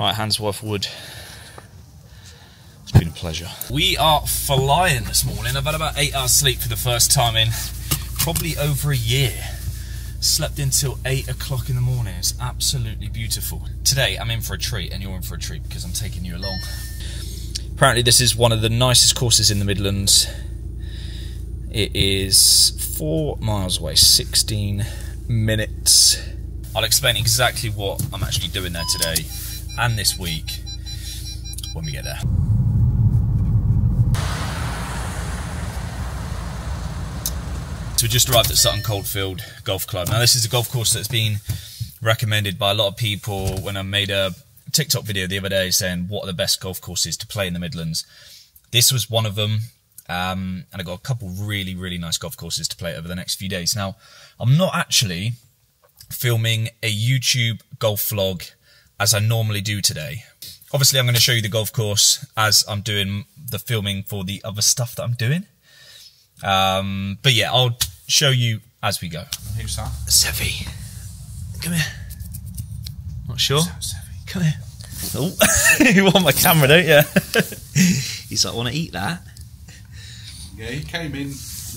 Alright, Handsworth Wood. It's been a pleasure. We are flying this morning. I've had about 8 hours sleep for the first time in probably over a year. Slept until 8 o'clock in the morning. It's absolutely beautiful. Today I'm in for a treat, and you're in for a treat because I'm taking you along. Apparently this is one of the nicest courses in the Midlands. It is 4 miles away, 16 minutes. I'll explain exactly what I'm actually doing there today and this week when we get there. So we just arrived at Sutton Coldfield Golf Club. Now this is a golf course that's been recommended by a lot of people when I made a TikTok video the other day saying what are the best golf courses to play in the Midlands. This was one of them, and I got a couple really, really nice golf courses to play over the next few days. Now, I'm not actually filming a YouTube golf vlog as I normally do today. Obviously, I'm going to show you the golf course as I'm doing the filming for the other stuff that I'm doing. But yeah, I'll show you as we go. Who's that? Sevi. Come here. Not sure? Come here. Oh, you want my camera, don't you? He's like, want to eat that? Yeah, he came in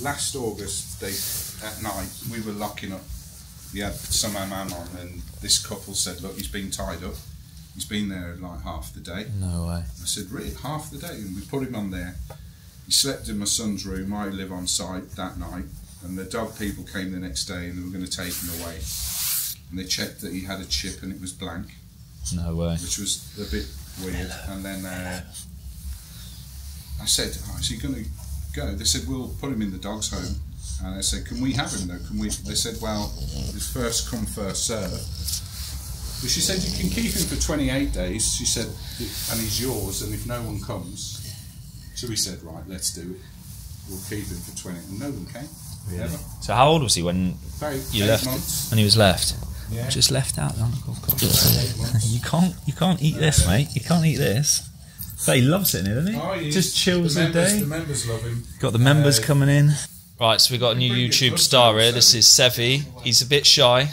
last August at night. We were locking up. We had some man on, and this couple said, look, he's been tied up. He's been there like half the day. No way. I said, really? Half the day? And we put him on there. He slept in my son's room. I live on site that night. And the dog people came the next day and they were going to take him away. And they checked that he had a chip and it was blank. No way. Which was a bit weird. And then I said, oh, is he going to go? They said, we'll put him in the dog's home. And I said, can we have him though? Can we? They said, well, it's first come, first serve. But she said, you can keep him for 28 days. She said, and he's yours, and if no one comes. So we said, right, let's do it. We'll keep him for 20. And no one came. Really? So how old was he when you left? Months. When he was left? Yeah. Just left out on the golf course. You can't eat this, mate. You can't eat this. But he loves it, doesn't he? Oh, he just chills all day. The members love him. Got the members coming in. Right, so we got a new YouTube star here. This is Sevi. He's a bit shy,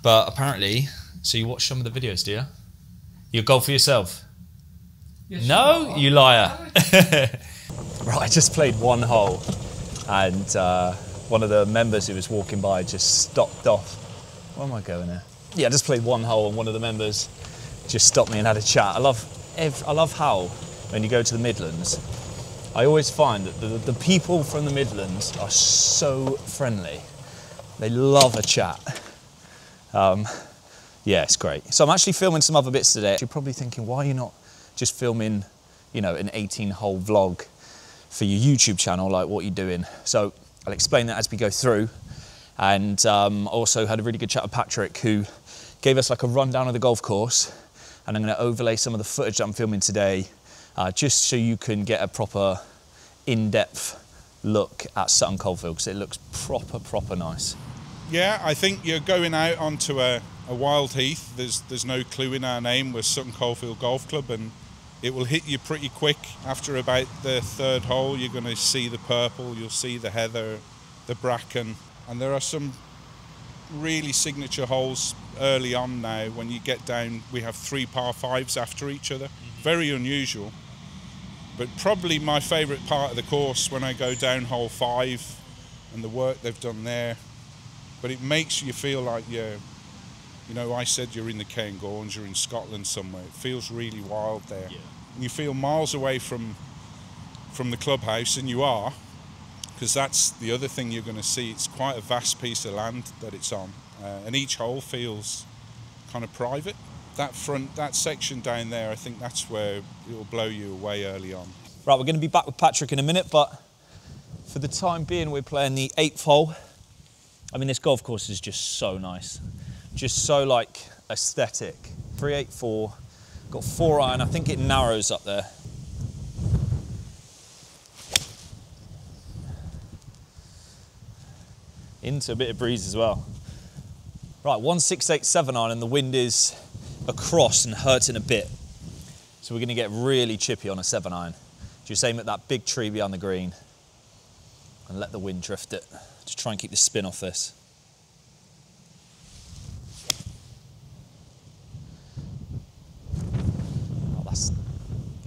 but apparently, so you watch some of the videos, do you? You golf for yourself? Yes, no, you liar. Right, I just played one hole, and one of the members who was walking by just stopped off. Where am I going here? Yeah, I just played one hole, and one of the members just stopped me and had a chat. I love how when you go to the Midlands, I always find that the people from the Midlands are so friendly. They love a chat. Yeah, it's great. So I'm actually filming some other bits today. You're probably thinking, why are you not just filming, you know, an 18-hole vlog for your YouTube channel, like what you're doing? So I'll explain that as we go through. And also had a really good chat with Patrick, who gave us like a rundown of the golf course. And I'm going to overlay some of the footage that I'm filming today, just so you can get a proper in-depth look at Sutton Coldfield, because it looks proper nice. Yeah, I think you're going out onto a wild heath. There's no clue in our name. We're Sutton Coldfield Golf Club, and it will hit you pretty quick. After about the third hole, you're going to see the purple, you'll see the heather, the bracken, and there are some really signature holes early on now. When you get down, we have 3 par 5s after each other. Very unusual, but probably my favourite part of the course when I go down hole 5 and the work they've done there. But it makes you feel like you know, I said you're in the Cairngorms, you're in Scotland somewhere. It feels really wild there. Yeah. And you feel miles away from the clubhouse, and you are, because that's the other thing you're going to see. It's quite a vast piece of land that it's on, and each hole feels kind of private. That section down there, I think that's where it will blow you away early on. Right, we're going to be back with Patrick in a minute, but for the time being, we're playing the 8th hole. I mean, this golf course is just so nice, just so like aesthetic. 384, got 4 iron. I think it narrows up there. Into a bit of breeze as well. Right, 1.687 iron, and the wind is across and hurting a bit. So we're going to get really chippy on a 7 iron. Just aim at that big tree behind the green and let the wind drift it. Just try and keep the spin off this.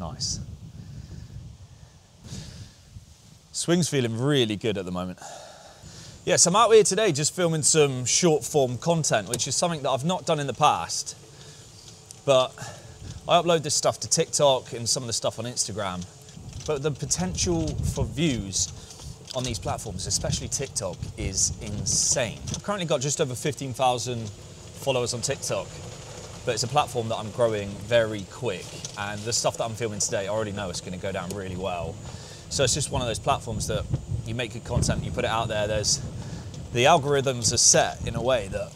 Nice. Swing's feeling really good at the moment. Yes, I'm out here today just filming some short form content, which is something that I've not done in the past, but I upload this stuff to TikTok and some of the stuff on Instagram. But the potential for views on these platforms, especially TikTok, is insane. I've currently got just over 15,000 followers on TikTok, but it's a platform that I'm growing very quick, and the stuff that I'm filming today, I already know it's going to go down really well. So it's just one of those platforms that you make good content, you put it out there, the algorithms are set in a way that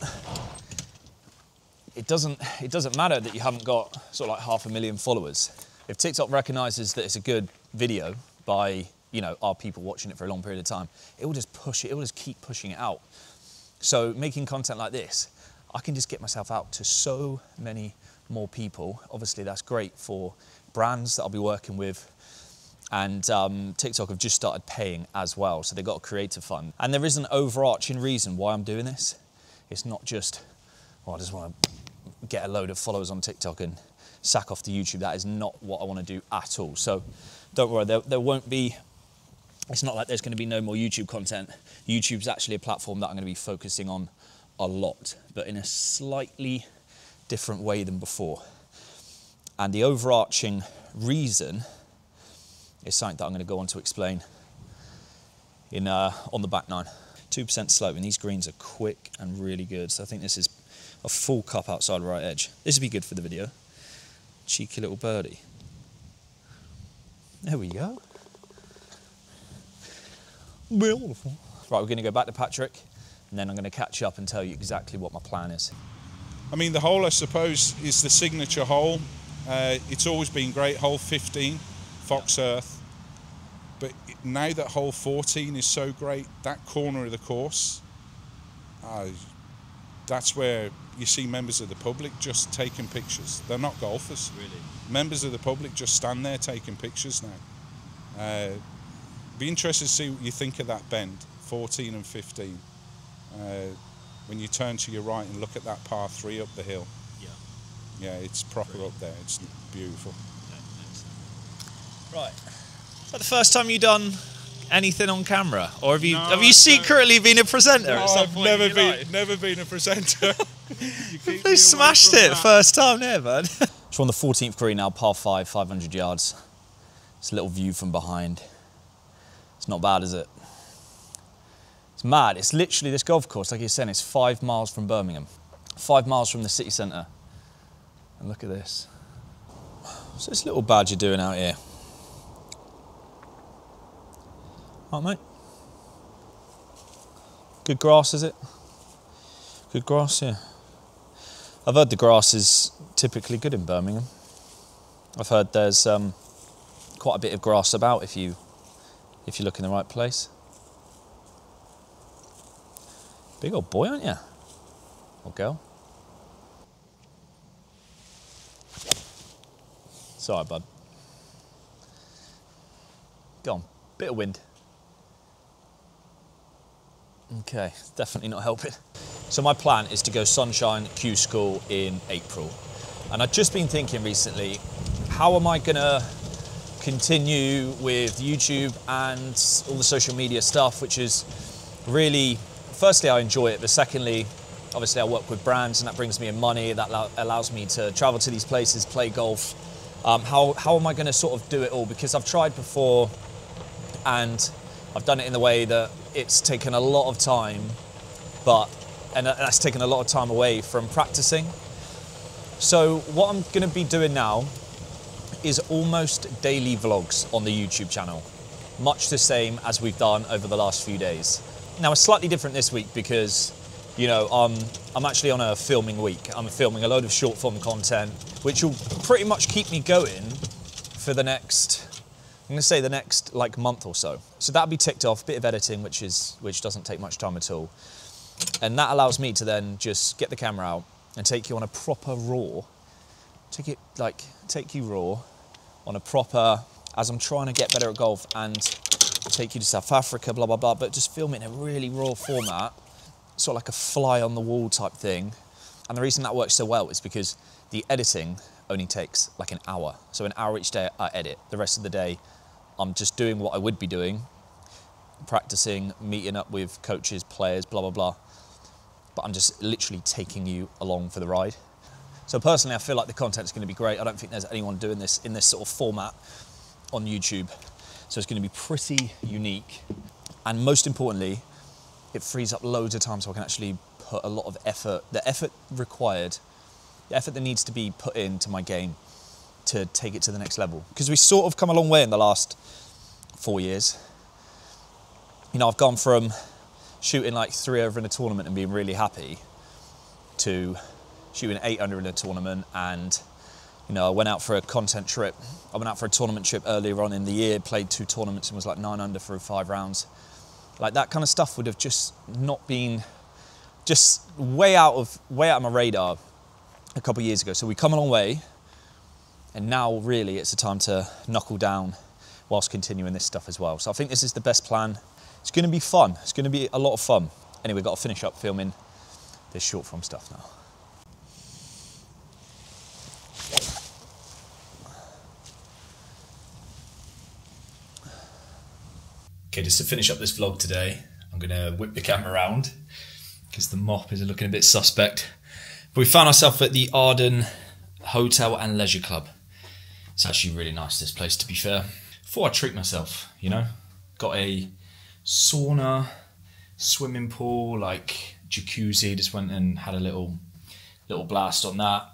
it doesn't matter that you haven't got sort of like 500,000 followers. If TikTok recognizes that it's a good video by, you know, our people watching it for a long period of time, it will just push it, it will just keep pushing it out. So making content like this, I can just get myself out to so many more people. Obviously that's great for brands that I'll be working with, and TikTok have just started paying as well, so they've got a creative fund. And there is an overarching reason why I'm doing this. It's not just, oh, I just want to get a load of followers on TikTok and sack off to YouTube. That is not what I want to do at all. So don't worry, there won't be, it's not like there's going to be no more YouTube content. YouTube's actually a platform that I'm going to be focusing on a lot, but in a slightly different way than before. And the overarching reason is something that I'm going to go on to explain in on the back nine. 2% slope, and these greens are quick and really good. So I think this is a full cup outside right edge. This would be good for the video. Cheeky little birdie. There we go. Beautiful. Right, we're going to go back to Patrick, and then I'm going to catch up and tell you exactly what my plan is. I mean, the hole, I suppose, is the signature hole. It's always been great, hole 15, Fox Earth. But now that hole 14 is so great, that corner of the course, that's where you see members of the public just taking pictures. They're not golfers. Really? Members of the public just stand there taking pictures now. Be interested to see what you think of that bend, 14 and 15. When you turn to your right and look at that par 3 up the hill. Yeah. Yeah, it's proper up there. It's beautiful. Right. Is that the first time you've done anything on camera, or have you secretly been a presenter? No, at some I've point never been a presenter. They smashed it first time there, man. It's on the 14th green now, par 5, 500 yards. It's a little view from behind. It's not bad, is it? It's mad. It's literally, this golf course, like you're saying, it's 5 miles from Birmingham, 5 miles from the city centre. And look at this. What's this little badger doing out here? Right, mate. Good grass, is it? Good grass, yeah. I've heard the grass is typically good in Birmingham. I've heard there's quite a bit of grass about if you look in the right place. Big old boy, aren't you? Or girl. Sorry, bud. Go on, bit of wind. Okay, definitely not helping. So my plan is to go Sunshine Q School in April. And I've just been thinking recently, how am I gonna continue with YouTube and all the social media stuff, which is really, firstly, I enjoy it, but secondly, obviously I work with brands and that brings me in money, that allows me to travel to these places, play golf. How am I gonna sort of do it all? Because I've tried before and I've done it in the way that it's taken a lot of time, and that's taken a lot of time away from practicing. So what I'm gonna be doing now is almost daily vlogs on the YouTube channel, much the same as we've done over the last few days. Now it's slightly different this week because, you know, I'm actually on a filming week. I'm filming a load of short form content, which will pretty much keep me going for the next, I'm gonna say the next like month or so. So that'll be ticked off, bit of editing, which doesn't take much time at all. And that allows me to then just get the camera out and take you on a proper raw, take you raw on a proper, as I'm trying to get better at golf and take you to South Africa, blah, blah, blah, but just film it in a really raw format, sort of like a fly on the wall type thing. And the reason that works so well is because the editing only takes like an hour. So an hour each day I edit. The rest of the day I'm just doing what I would be doing, practicing, meeting up with coaches, players, blah, blah, blah. But I'm just literally taking you along for the ride. So personally, I feel like the content is going to be great. I don't think there's anyone doing this in this sort of format on YouTube. So it's going to be pretty unique. And most importantly, it frees up loads of time so I can actually put a lot of effort, the effort required, the effort that needs to be put into my game to take it to the next level. Because we sort of come a long way in the last 4 years. You know, I've gone from shooting like 3 over in a tournament and being really happy to shooting 8 under in a tournament. And, you know, I went out for a content trip. I went out for a tournament trip earlier on in the year, played 2 tournaments and was like 9 under through 5 rounds. Like that kind of stuff would have just not been, just way out of my radar a couple of years ago. So we come a long way, and now really it's the time to knuckle down whilst continuing this stuff as well. So I think this is the best plan. It's going to be fun. It's going to be a lot of fun. Anyway, got to finish up filming this short form stuff now. Okay, just to finish up this vlog today, I'm going to whip the camera around because the mop is looking a bit suspect. But we found ourselves at the Arden Hotel and Leisure Club. It's actually really nice, this place, to be fair. Thought I'd treat myself, you know. Got a sauna, swimming pool, like jacuzzi. Just went and had a little blast on that.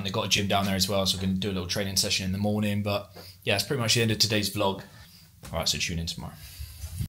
They've got a gym down there as well, so we're going to do a little training session in the morning. But yeah, it's pretty much the end of today's vlog. All right, so tune in tomorrow.